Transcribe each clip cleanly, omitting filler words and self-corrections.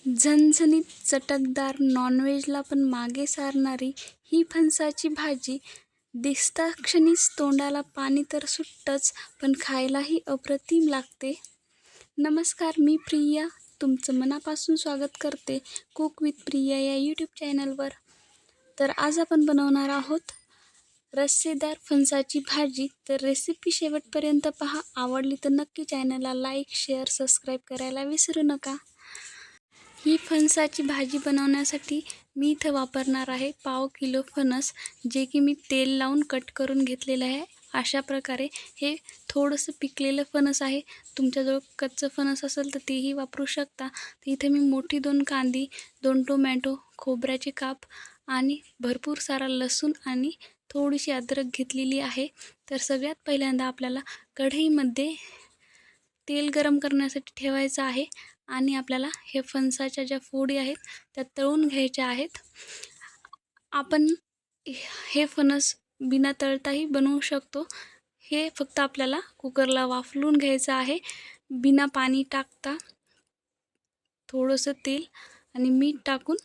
झणझणीत चटकदार नॉनव्हेजला पण मागे सारणारी ही फणसाची भाजी दिसता क्षणीच तोंडाला पाणी तर सुट्टंच, पण खायलाही अप्रतिम लागते. नमस्कार, मी प्रिया तुमचं मनापासून स्वागत करते कुक विथ प्रिया या यूट्यूब चॅनलवर. तर आज आपण बनवणार आहोत रस्सेदार फणसाची भाजी. तर रेसिपी शेवटपर्यंत पहा. आवडली तर नक्की चॅनलला लाईक, शेअर, सबस्क्राईब करायला विसरू नका. ही फणसाची भाजी बनवण्यासाठी मी इथं वापरणार आहे पाव किलो फणस, जे की मी तेल लावून कट करून घेतलेलं आहे. अशा प्रकारे हे थोडंसं पिकलेलं फणस आहे. तुमच्याजवळ कच्चं फणस असेल तर तेही वापरू शकता. तर इथे मी मोठी 2 कांदी, 2 टोमॅटो, खोबऱ्याचे काप आणि भरपूर सारा लसूण आणि थोडीशी अद्रक घेतलेली आहे. तर सगळ्यात पहिल्यांदा आपल्याला कढईमध्ये तेल गरम करण्यासाठी ठेवायचं आहे आणि आपल्याला हे फणसाच्या ज्या फोडी आहेत त्या तळून घ्यायच्या आहेत. आपण हे फणस बिना तळताही बनवू शकतो. हे फक्त आपल्याला कुकरला वाफलून घ्यायचं आहे बिना पाणी टाकता. थोडंसं तेल आणि मीठ टाकून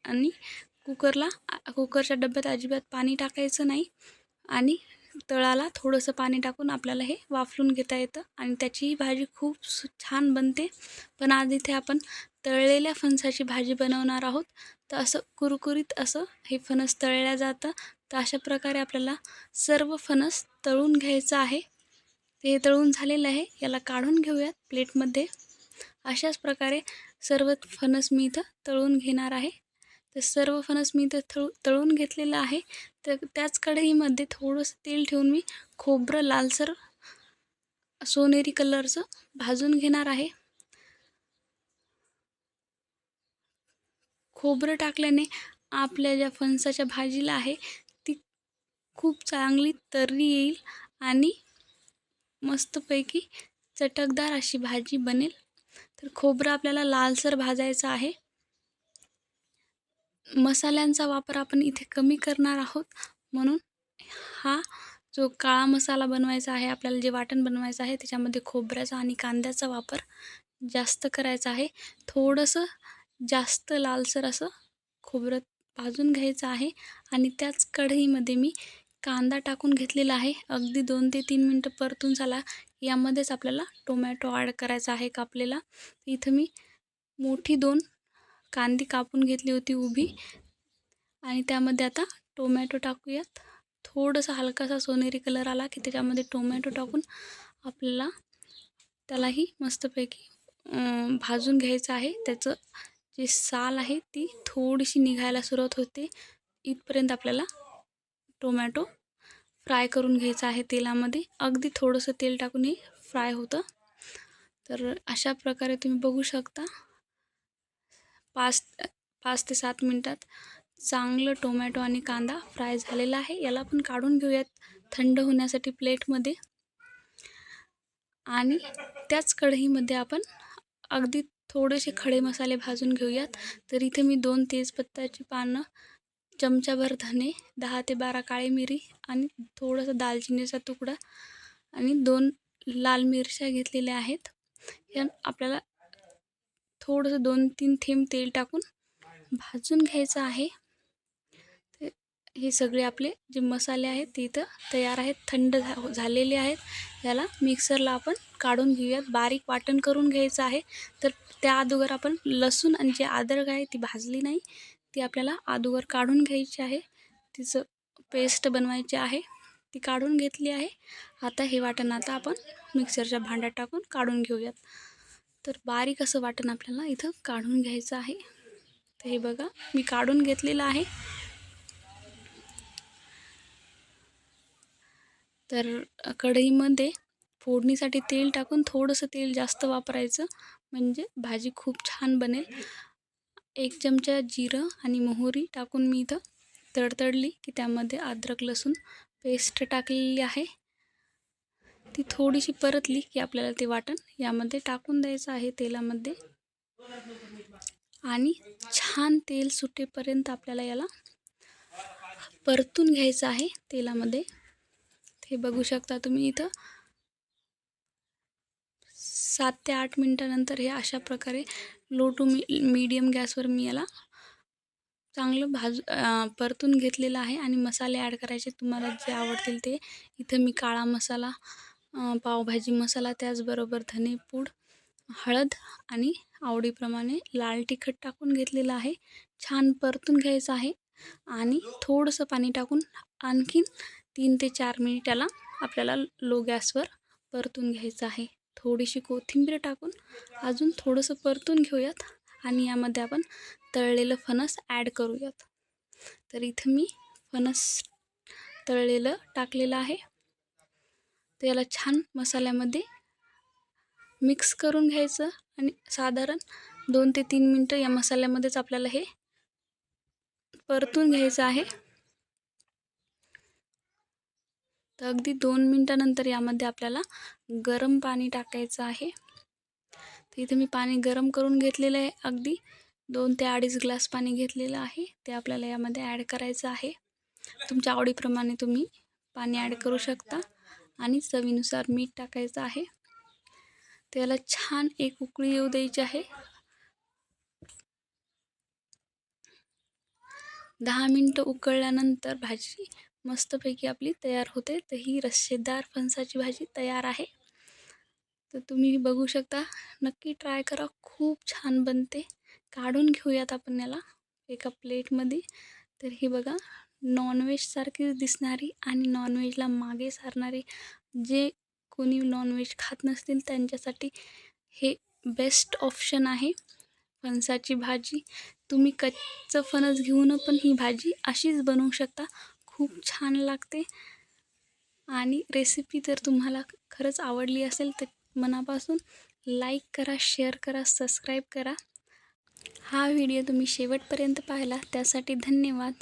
आणि कुकरच्या डब्यात अजिबात पाणी टाकायचं नाही आणि तळाला थोडंसं पाणी टाकून आपल्याला हे वाफलून घेता येतं आणि त्याचीही भाजी खूप छान बनते. पण आज इथे आपण तळलेल्या फणसाची भाजी बनवणार आहोत. तर असं कुरकुरीत असं हे फणस तळल्या जातं. तर अशा प्रकारे आपल्याला सर्व फणस तळून घ्यायचं आहे. हे तळून झालेलं आहे, याला काढून घेऊयात प्लेटमध्ये. अशाच प्रकारे सर्व फणस मी इथं तळून घेणार आहे. तर सर्व फणस मी इथं तळून घेतलेलं आहे. तर त्याच कढईमध्ये थोडंसं तेल ठेवून मी खोबरं लालसर सोनेरी कलरचं भाजून घेणार आहे. खोबरं टाकल्याने आपल्या ज्या फणसाच्या भाजीला आहे ती खूप चांगली तर्री येईल आणि मस्तपैकी चटकदार अशी भाजी बनेल. तर खोबरं आपल्याला लालसर भाजायचं आहे. मसाल्यांचा वापर आपण इथे कमी करणार आहोत, म्हणून हा जो काळा मसाला बनवायचा आहे, आपल्याला जे वाटण बनवायचं आहे त्याच्यामध्ये खोबऱ्याचा आणि कांद्याचा वापर जास्त करायचा आहे. थोडंसं जास्त लालसर असं खोबरं भाजून घ्यायचं आहे आणि त्याच कढईमध्ये मी कांदा टाकून घेतलेला आहे. अगदी 2 ते 3 मिनटं परतून झाला, यामध्येच आपल्याला टोमॅटो ॲड करायचा आहे कापलेला. इथं मी मोठी 2 कांदी कापून घेतली होती उभी आणि त्यामध्ये आता टोमॅटो टाकूयात. थोडंसं हलकासा सोनेरी कलर आला की त्याच्यामध्ये टोमॅटो टाकून आपल्याला त्यालाही मस्तपैकी भाजून घ्यायचं आहे. त्याचं जे साल आहे ती थोडीशी निघायला सुरुवात होते, इथपर्यंत आपल्याला टोमॅटो फ्राय करून घ्यायचा आहे तेलामध्ये. अगदी थोडंसं तेल टाकून हे फ्राय होतं. तर अशा प्रकारे तुम्ही बघू शकता 5 ते 7 मिनटात चांगलं टोमॅटो आणि कांदा फ्राय झालेला आहे. याला आपण काढून घेऊयात थंड होण्यासाठी प्लेटमध्ये आणि त्याच कढईमध्ये आपण अगदी थोडेसे खडे मसाले भाजून घेऊयात. तर इथे मी 2 तेजपत्त्याची पानं, चमचाभर धने, 10 ते 12 काळी मिरी आणि थोडंसं दालचिनीचा तुकडा आणि 2 लाल मिरच्या घेतलेल्या आहेत. या आपल्याला थोडंसं 2-3 थेंब तेल टाकून भाजून घ्यायचं आहे. तर हे सगळे आपले जे मसाले आहेत ते इथं तयार आहेत, थंड झालेले आहेत. याला मिक्सरला आपण काढून घेऊयात, बारीक वाटण करून घ्यायचं आहे. तर त्या अगोदर आपण लसूण आणि जे अद्रक आहे ती भाजली नाही, ती आपल्याला अगोदर काढून घ्यायची आहे. तिचं पेस्ट बनवायची आहे, ती काढून घेतली आहे. आता हे वाटण आपण मिक्सरच्या भांड्यात टाकून काढून घेऊयात. तर बारीक असं वाटण आपल्याला इथं काढून घ्यायचं आहे. तर हे बघा मी काढून घेतलेलं आहे. तर कढईमध्ये फोडणीसाठी तेल टाकून थोडंसं तेल जास्त वापरायचं, म्हणजे भाजी खूप छान बनेल. 1 चमचा जिरं आणि मोहरी टाकून मी इथं तडतडली की त्यामध्ये अद्रक लसूण पेस्ट टाकलेली आहे. ती थोडीशी परतली की आपल्याला ते वाटण यामध्ये टाकून द्यायचं आहे तेलामध्ये आणि छान तेल सुटेपर्यंत आपल्याला याला परतून घ्यायचं आहे तेलामध्ये. हे बघू शकता तुम्ही इथं 7 ते 8 मिनटानंतर हे अशा प्रकारे लो टू मीडियम गॅसवर मी याला चांगलं परतून घेतलेलं आहे. आणि मसाले ॲड करायचे तुम्हाला जे आवडतील ते. इथं मी काळा मसाला, पावभाजी मसाला, त्याचबरोबर धनेपूड, हळद आणि आवडीप्रमाणे लाल तिखट टाकून घेतलेलं आहे. छान परतून घ्यायचं आहे आणि थोडंसं पाणी टाकून आणखीन 3 ते 4 मिनिट याला आपल्याला लो गॅसवर परतून घ्यायचं आहे. थोडीशी कोथिंबीर टाकून अजून थोडंसं परतून घेऊयात आणि यामध्ये आपण तळलेलं फणस ॲड करूयात. तर इथं मी फणस तळलेलं टाकलेलं आहे. तर याला छान मसाल्यामध्ये मिक्स करून घ्यायचं आणि साधारण 2 ते 3 मिनटं या मसाल्यामध्येच आपल्याला हे परतून घ्यायचं आहे. तर अगदी 2 मिनटानंतर यामध्ये आपल्याला गरम पाणी टाकायचं आहे. तर इथे मी पाणी गरम करून घेतलेलं आहे. अगदी 2 ते 2.5 ग्लास पाणी घेतलेलं आहे. ते आपल्याला यामध्ये ॲड करायचं आहे. तुमच्या आवडीप्रमाणे तुम्ही पाणी ॲड करू शकता आणि चवीनुसार मीठ टाकायचं आहे. त्याला छान एक उकळी येऊ द्यायची आहे. 10 मिनटं उकळल्यानंतर भाजी मस्तपैकी आपली तयार होते. तर ही रस्सेदार फणसाची भाजी तयार आहे. तर तुम्ही बघू शकता, नक्की ट्राय करा, खूप छान बनते. काढून घेऊयात आपण याला एका प्लेटमध्ये. तर ही बघा, नॉनव्हेजसारखीच दिसणारी आणि नॉनव्हेजला मागे सारणारी, जे कोणी नॉनव्हेज खात नसतील त्यांच्यासाठी हे बेस्ट ऑप्शन आहे. फणसाची भाजी तुम्ही कच्चं फणस घेऊन पण ही भाजी अशीच बनवू शकता. खूप छान लागते. आणि रेसिपी जर तुम्हाला खरंच आवडली असेल तर मनापासून लाईक करा, शेअर करा, सबस्क्राईब करा. हा व्हिडिओ तुम्ही शेवटपर्यंत पाहिला त्यासाठी धन्यवाद.